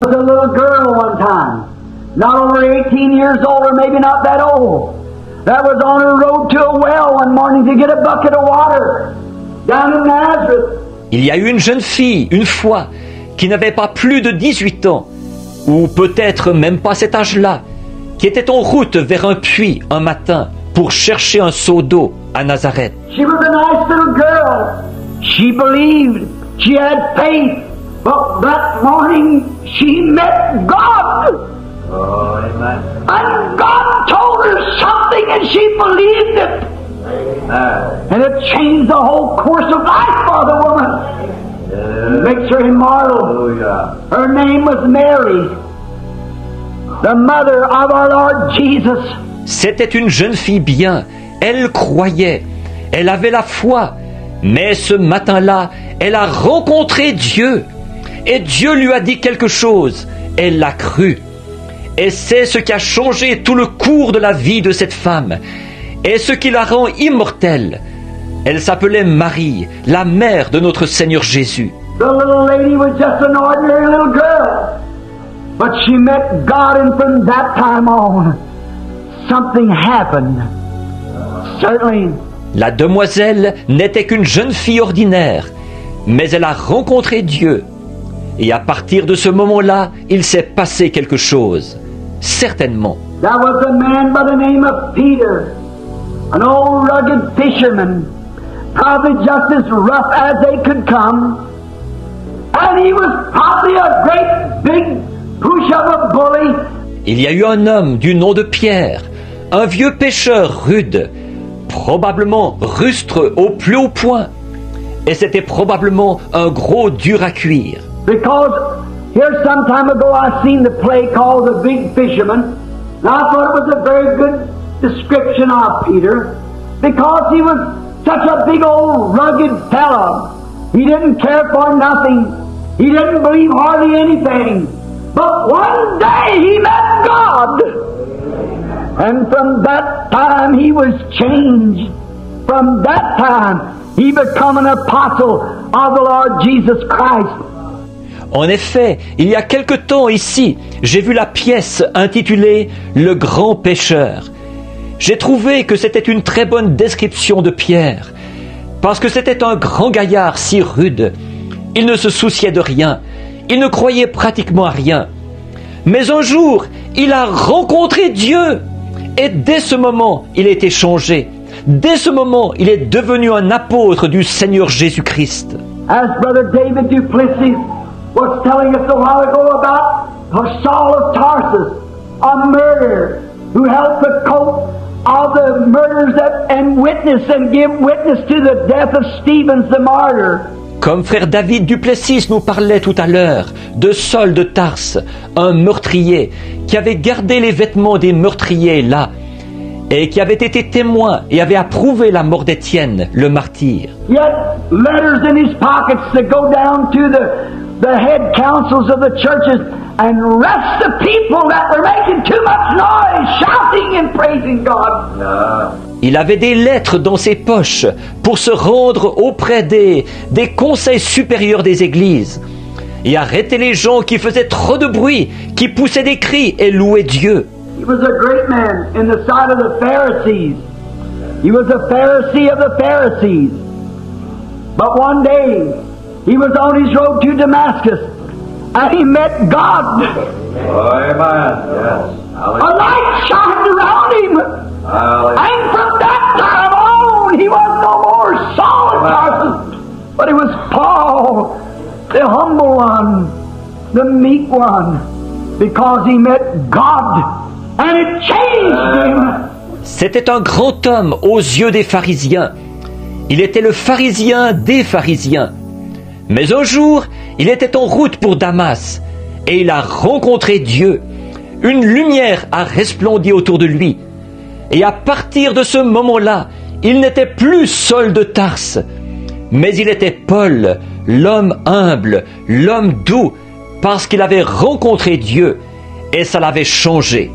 was a little girl one time, not over 18 years old or maybe not that old, that was on her road to a well one morning to get a bucket of water down in Nazareth. Il y a eu une jeune fille, une fois, qui n'avait pas plus de 18 ans, ou peut-être même pas cet âge-là, qui était en route vers un puits un matin pour chercher un seau d'eau à Nazareth. She was a nice little girl. She believed. She had faith. But that morning she met God. Oh, amen. And God told her something and she believed it. And it changed the whole course of life for the woman. It makes her immortal. Her name was Mary, the mother of our Lord Jesus. C'était une jeune fille bien, elle croyait, elle avait la foi, mais ce matin-là, elle a rencontré Dieu, et Dieu lui a dit quelque chose, elle l'a cru. Et c'est ce qui a changé tout le cours de la vie de cette femme, et ce qui la rend immortelle. Elle s'appelait Marie, la mère de notre Seigneur Jésus. The little lady was just an ordinary little girl, but she met God, and from that time on, something happened. Certainly. La demoiselle n'était qu'une jeune fille ordinaire, mais elle a rencontré Dieu. Et à partir de ce moment-là, il s'est passé quelque chose. Certainement. There was a man by the name of Peter, an old rugged fisherman, probably just as rough as they could come. And he was probably a great big push of a bully. Il y a eu un homme du nom de Pierre, un vieux pêcheur rude, probablement rustre au plus haut point. Et c'était probablement un gros dur à cuire. Because here some time ago I seen the play called The Big Fisherman, and I thought it was a very good description of Peter, because he was such a big old rugged fellow. He didn't care for nothing. He didn't believe hardly anything. But one day he met God. And from that time he was changed. From that time he became an apostle of the Lord Jesus Christ. En effet, il y a quelque temps ici, j'ai vu la pièce intitulée « Le grand pêcheur ». J'ai trouvé que c'était une très bonne description de Pierre, parce que c'était un grand gaillard si rude. Il ne se souciait de rien, il ne croyait pratiquement à rien. Mais un jour, il a rencontré Dieu, et dès ce moment, il a été changé. Dès ce moment, il est devenu un apôtre du Seigneur Jésus-Christ. As Brother David Duplessis was telling us a while ago about Saul of Tarsus, a murderer who held the coat of the murderers and witness and give witness to the death of Stephen the martyr. Comme frère David Duplessis nous parlait tout à l'heure de Saul de Tarse, un meurtrier qui avait gardé les vêtements des meurtriers là et qui avait été témoin et avait approuvé la mort d'Étienne, le martyr. Yet letters in his pockets to go down to the head councils of the churches and arrest the people that were making too much noise, shouting and praising God. Il avait des lettres dans ses poches pour se rendre auprès des conseils supérieurs des églises et arrêter les gens qui faisaient trop de bruit, qui poussaient des cris et louaient Dieu. He was a great man in the sight of the Pharisees. He was a Pharisee of the Pharisees. But one day, he was on his road to Damascus, and he met God. Oh, amen. Yes. A light shined around him. And from that time on, he was no more Saul of Tarsus, but he was Paul, the humble one, the meek one, because he met God, and it changed him. C'était un grand homme aux yeux des pharisiens. Il était le pharisien des pharisiens. Mais un jour, il était en route pour Damas, et il a rencontré Dieu. Une lumière a resplendi autour de lui. Et à partir de ce moment-là, il n'était plus Saul de Tarse, mais il était Paul, l'homme humble, l'homme doux, parce qu'il avait rencontré Dieu, et ça l'avait changé.